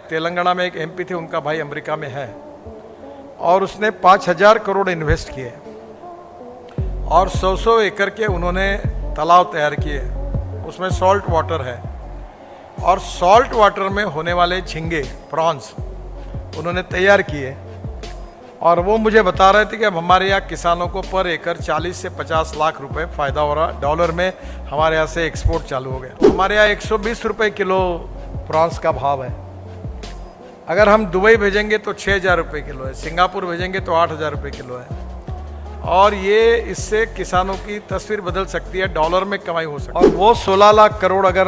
तेलंगाना में एक एमपी थे, उनका भाई अमेरिका में है और उसने 5,000 करोड़ इन्वेस्ट किए और 100 एकड़ के उन्होंने तालाब तैयार किए, उसमें सॉल्ट वाटर है और सॉल्ट वाटर में होने वाले झींगे प्रॉन्स उन्होंने तैयार किए और वो मुझे बता रहे थे कि अब हमारे यहाँ किसानों को पर एकड़ 40 से 50 लाख रुपए फ़ायदा हो रहा, डॉलर में हमारे यहाँ से एक्सपोर्ट चालू हो गया। हमारे यहाँ 120 रुपये किलो प्रॉन्स का भाव है। अगर हम दुबई भेजेंगे तो 6,000 रुपये किलो है, सिंगापुर भेजेंगे तो 8,000 रुपये किलो है और ये इससे किसानों की तस्वीर बदल सकती है, डॉलर में कमाई हो सकती है। और वो 16 लाख करोड़ अगर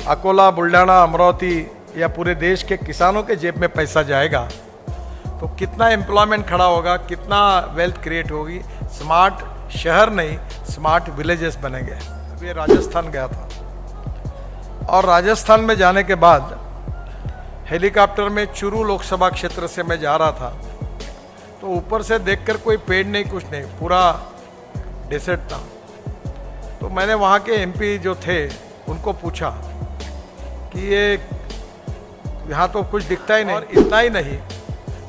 अकोला, बुल्ढाना, अमरावती या पूरे देश के किसानों के जेब में पैसा जाएगा तो कितना एम्प्लॉयमेंट खड़ा होगा, कितना वेल्थ क्रिएट होगी। स्मार्ट शहर नहीं, स्मार्ट विलेजेस बनेंगे। अभी राजस्थान गया था और राजस्थान में जाने के बाद हेलीकॉप्टर में चुरू लोकसभा क्षेत्र से मैं जा रहा था तो ऊपर से देखकर कोई पेड़ नहीं, कुछ नहीं, पूरा डेजर्ट था। तो मैंने वहाँ के एमपी जो थे उनको पूछा कि ये यहाँ तो कुछ दिखता ही नहीं। और इतना ही नहीं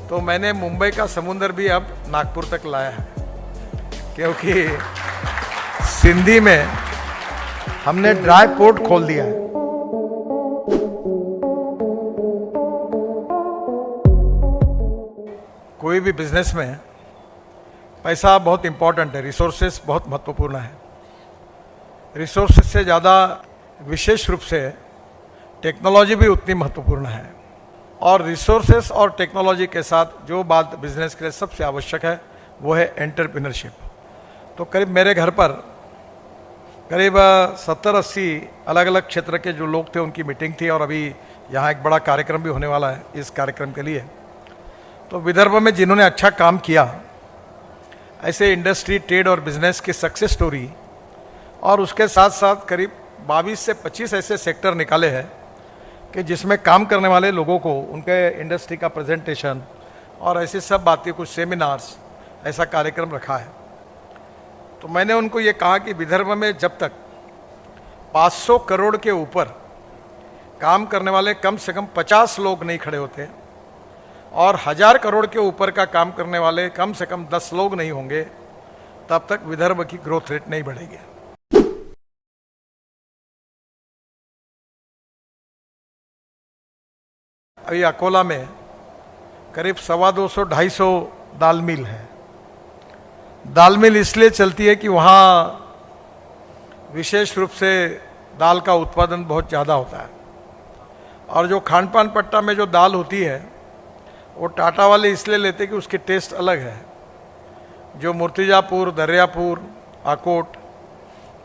तो मैंने मुंबई का समुंदर भी अब नागपुर तक लाया है, क्योंकि सिंधी में हमने ड्राई पोर्ट खोल दिया है। कोई भी बिजनेस में पैसा बहुत इंपॉर्टेंट है, रिसोर्सेस बहुत महत्वपूर्ण है। रिसोर्सेस से ज़्यादा विशेष रूप से टेक्नोलॉजी भी उतनी महत्वपूर्ण है और रिसोर्सेस और टेक्नोलॉजी के साथ जो बात बिजनेस के लिए सबसे आवश्यक है वो है एंटरप्रेन्योरशिप। तो करीब मेरे घर पर करीब 70-80 अलग अलग क्षेत्र के जो लोग थे उनकी मीटिंग थी और अभी यहाँ एक बड़ा कार्यक्रम भी होने वाला है इस कार्यक्रम के लिए। तो विदर्भ में जिन्होंने अच्छा काम किया, ऐसे इंडस्ट्री, ट्रेड और बिजनेस की सक्सेस स्टोरी और उसके साथ साथ करीब 22 से 25 ऐसे सेक्टर निकाले हैं कि जिसमें काम करने वाले लोगों को उनके इंडस्ट्री का प्रेजेंटेशन और ऐसी सब बातें, कुछ सेमिनार्स, ऐसा कार्यक्रम रखा है। तो मैंने उनको ये कहा कि विदर्भ में जब तक 500 करोड़ के ऊपर काम करने वाले कम से कम 50 लोग नहीं खड़े होते और 1000 करोड़ के ऊपर का काम करने वाले कम से कम 10 लोग नहीं होंगे, तब तक विदर्भ की ग्रोथ रेट नहीं बढ़ेगी। अभी अकोला में करीब 250-250 दाल मिल है। दाल मिल इसलिए चलती है कि वहाँ विशेष रूप से दाल का उत्पादन बहुत ज़्यादा होता है और जो खान पान पट्टा में जो दाल होती है वो टाटा वाले इसलिए लेते हैं कि उसकी टेस्ट अलग है। जो मूर्तिजापुर, दरियापुर, आकोट,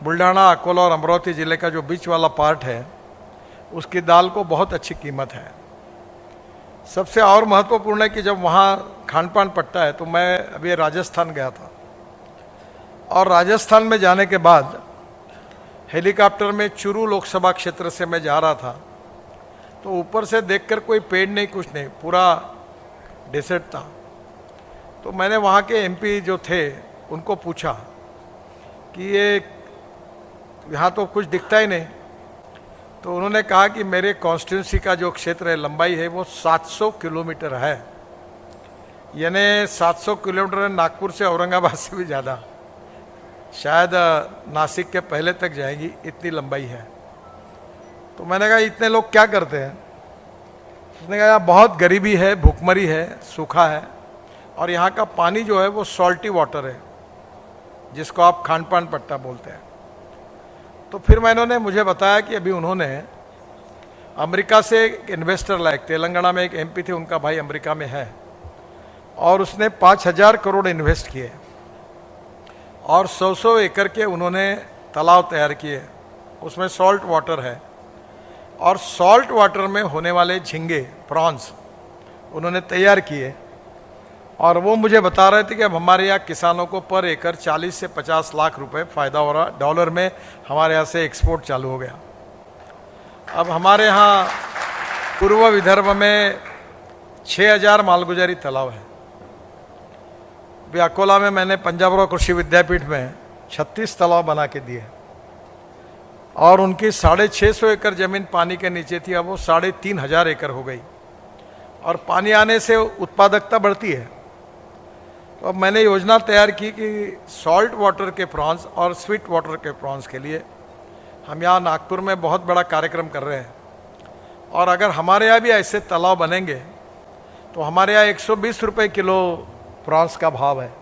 बुल्ढाना, अकोला और अमरावती ज़िले का जो बीच वाला पार्ट है उसकी दाल को बहुत अच्छी कीमत है। सबसे और महत्वपूर्ण है कि जब वहाँ खान पान पट्टा है, तो मैं अभी राजस्थान गया था और राजस्थान में जाने के बाद हेलीकॉप्टर में चुरू लोकसभा क्षेत्र से मैं जा रहा था तो ऊपर से देखकर कोई पेड़ नहीं, कुछ नहीं, पूरा डेजर्ट था। तो मैंने वहाँ के एमपी जो थे उनको पूछा कि ये यहाँ तो कुछ दिखता ही नहीं। तो उन्होंने कहा कि मेरे कॉन्स्टिट्यूंसी का जो क्षेत्र है, लंबाई है वो 700 किलोमीटर है, यानी 700 किलोमीटर है नागपुर से, औरंगाबाद से भी ज़्यादा, शायद नासिक के पहले तक जाएगी, इतनी लंबाई है। तो मैंने कहा इतने लोग क्या करते हैं? उसने कहा बहुत गरीबी है, भूखमरी है, सूखा है और यहाँ का पानी जो है वो सॉल्टी वाटर है, जिसको आप खान पान पट्टा बोलते हैं। तो फिर मैंने मुझे बताया कि अभी उन्होंने अमेरिका से एक इन्वेस्टर लायक, तेलंगाना में एक एमपी थे, उनका भाई अमेरिका में है और उसने 5,000 करोड़ इन्वेस्ट किए और 100 एकड़ के उन्होंने तालाब तैयार किए, उसमें सॉल्ट वाटर है और सॉल्ट वाटर में होने वाले झींगे प्रॉन्स उन्होंने तैयार किए और वो मुझे बता रहे थे कि अब हमारे यहाँ किसानों को पर एकड़ 40 से 50 लाख रुपए फ़ायदा हो रहा, डॉलर में हमारे यहाँ से एक्सपोर्ट चालू हो गया। अब हमारे यहाँ पूर्व विदर्भ में 6,000 मालगुजारी तालाब है। अभी अकोला में मैंने पंजाबराव कृषि विद्यापीठ में 36 तालाब बना के दिए और उनकी 650 एकड़ ज़मीन पानी के नीचे थी, अब वो 3,500 एकड़ हो गई। और पानी आने से उत्पादकता बढ़ती है। तो अब मैंने योजना तैयार की कि सॉल्ट वाटर के प्रॉन्स और स्वीट वाटर के प्रॉन्स के लिए हम यहाँ नागपुर में बहुत बड़ा कार्यक्रम कर रहे हैं। और अगर हमारे यहाँ भी ऐसे तालाब बनेंगे तो हमारे यहाँ 120 रुपये किलो प्रॉन्स का भाव है।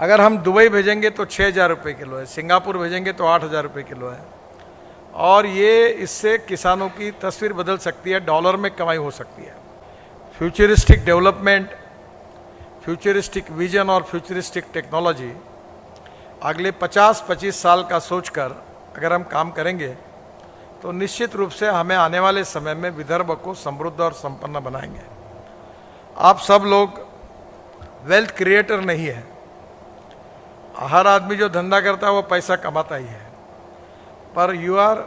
अगर हम दुबई भेजेंगे तो 6,000 रुपये किलो है, सिंगापुर भेजेंगे तो 8,000 रुपये किलो है। और ये इससे किसानों की तस्वीर बदल सकती है, डॉलर में कमाई हो सकती है। फ्यूचरिस्टिक डेवलपमेंट, फ्यूचरिस्टिक विजन और फ्यूचरिस्टिक टेक्नोलॉजी अगले 50-25 साल का सोचकर अगर हम काम करेंगे तो निश्चित रूप से हमें आने वाले समय में विदर्भ को समृद्ध और संपन्न बनाएंगे। आप सब लोग वेल्थ क्रिएटर नहीं है। हर आदमी जो धंधा करता है वो पैसा कमाता ही है, पर यू आर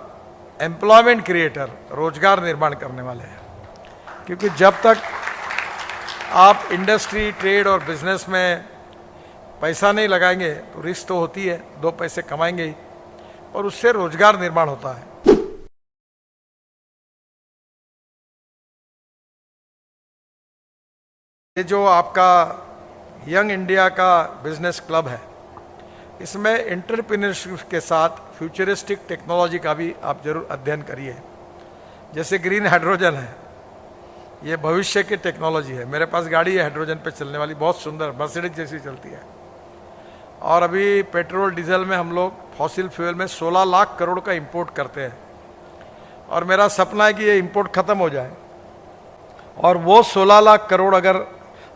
एम्प्लॉयमेंट क्रिएटर, रोजगार निर्माण करने वाले हैं। क्योंकि जब तक आप इंडस्ट्री, ट्रेड और बिजनेस में पैसा नहीं लगाएंगे तो रिस्क तो होती है, 2 पैसे कमाएंगे ही, और उससे रोजगार निर्माण होता है। ये जो आपका यंग इंडिया का बिजनेस क्लब है, इसमें एंटरप्रेन्योरशिप के साथ फ्यूचरिस्टिक टेक्नोलॉजी का भी आप जरूर अध्ययन करिए। जैसे ग्रीन हाइड्रोजन है, ये भविष्य की टेक्नोलॉजी है। मेरे पास गाड़ी है हाइड्रोजन पे चलने वाली, बहुत सुंदर, मर्सिडीज जैसी चलती है। और अभी पेट्रोल डीजल में हम लोग फॉसिल फ्यूल में 16 लाख करोड़ का इंपोर्ट करते हैं। और मेरा सपना है कि ये इंपोर्ट खत्म हो जाए और वो 16 लाख करोड़ अगर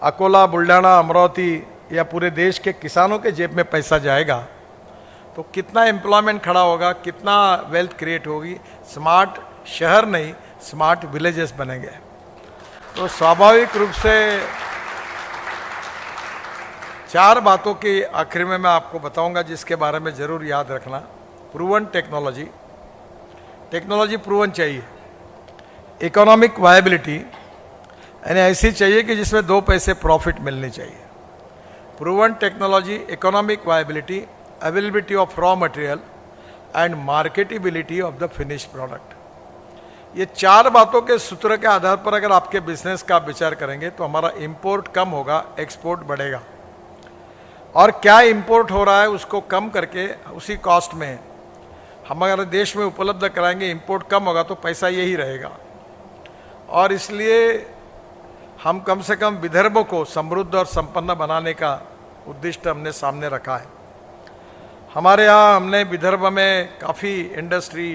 अकोला, बुल्ढाना, अमरावती या पूरे देश के किसानों के जेब में पैसा जाएगा तो कितना एम्प्लॉयमेंट खड़ा होगा, कितना वेल्थ क्रिएट होगी। स्मार्ट शहर नहीं, स्मार्ट विलेजेस बनेंगे। तो स्वाभाविक रूप से 4 बातों की आखिर में मैं आपको बताऊंगा जिसके बारे में जरूर याद रखना। प्रूवन टेक्नोलॉजी, टेक्नोलॉजी प्रूवन चाहिए। इकोनॉमिक वायबिलिटी, यानी ऐसी चाहिए कि जिसमें 2 पैसे प्रॉफिट मिलने चाहिए। Proven technology, economic viability, availability of raw material and marketability of the finish product. ये 4 बातों के सूत्र के आधार पर अगर आपके बिजनेस का विचार करेंगे तो हमारा इंपोर्ट कम होगा, एक्सपोर्ट बढ़ेगा। और क्या इंपोर्ट हो रहा है उसको कम करके उसी कॉस्ट में हमारे देश में उपलब्ध कराएंगे, इंपोर्ट कम होगा तो पैसा यही रहेगा। और इसलिए हम कम से कम विदर्भ को समृद्ध और संपन्न बनाने का उद्देश्य हमने सामने रखा है। हमारे यहाँ हमने विदर्भ में काफ़ी इंडस्ट्री,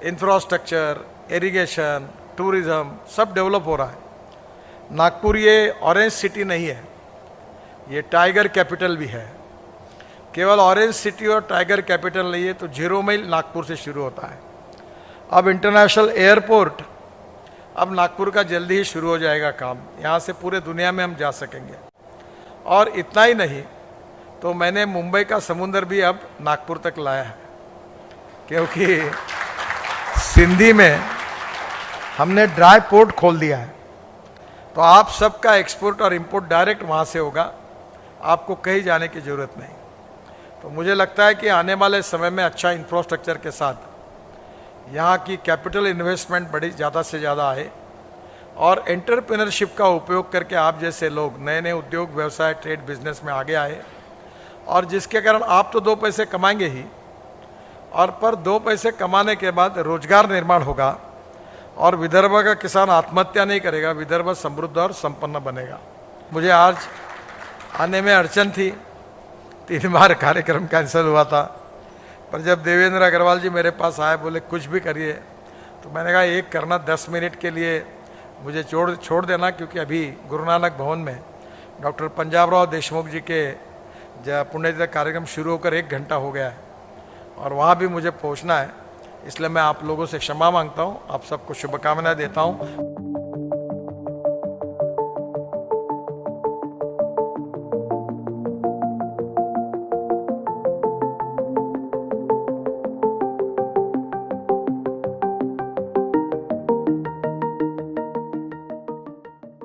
इंफ्रास्ट्रक्चर, इरिगेशन, टूरिज्म सब डेवलप हो रहा है। नागपुर ये ऑरेंज सिटी नहीं है, ये टाइगर कैपिटल भी है। केवल ऑरेंज सिटी और टाइगर कैपिटल नहीं है तो 0 मील नागपुर से शुरू होता है। अब इंटरनेशनल एयरपोर्ट अब नागपुर का जल्दी ही शुरू हो जाएगा काम, यहाँ से पूरे दुनिया में हम जा सकेंगे। और इतना ही नहीं तो मैंने मुंबई का समुंदर भी अब नागपुर तक लाया है, क्योंकि सिंधी में हमने ड्राई पोर्ट खोल दिया है। तो आप सबका एक्सपोर्ट और इंपोर्ट डायरेक्ट वहाँ से होगा, आपको कहीं जाने की ज़रूरत नहीं। तो मुझे लगता है कि आने वाले समय में अच्छा इंफ्रास्ट्रक्चर के साथ यहाँ की कैपिटल इन्वेस्टमेंट बड़ी ज़्यादा से ज़्यादा आए और एंटरप्रेन्योरशिप का उपयोग करके आप जैसे लोग नए नए उद्योग, व्यवसाय, ट्रेड, बिजनेस में आगे आए, और जिसके कारण आप तो 2 पैसे कमाएंगे ही, और पर 2 पैसे कमाने के बाद रोजगार निर्माण होगा और विदर्भ का किसान आत्महत्या नहीं करेगा, विदर्भ समृद्ध और संपन्न बनेगा। मुझे आज आने में अड़चन थी, 3 बार कार्यक्रम कैंसिल हुआ था, पर जब देवेंद्र अग्रवाल जी मेरे पास आए, बोले कुछ भी करिए, तो मैंने कहा एक करना, 10 मिनट के लिए मुझे छोड़ देना, क्योंकि अभी गुरु नानक भवन में डॉक्टर पंजाबराव देशमुख जी के पुण्यतिथि कार्यक्रम शुरू होकर 1 घंटा हो गया है और वहाँ भी मुझे पहुँचना है। इसलिए मैं आप लोगों से क्षमा मांगता हूँ, आप सबको शुभकामनाएं देता हूँ।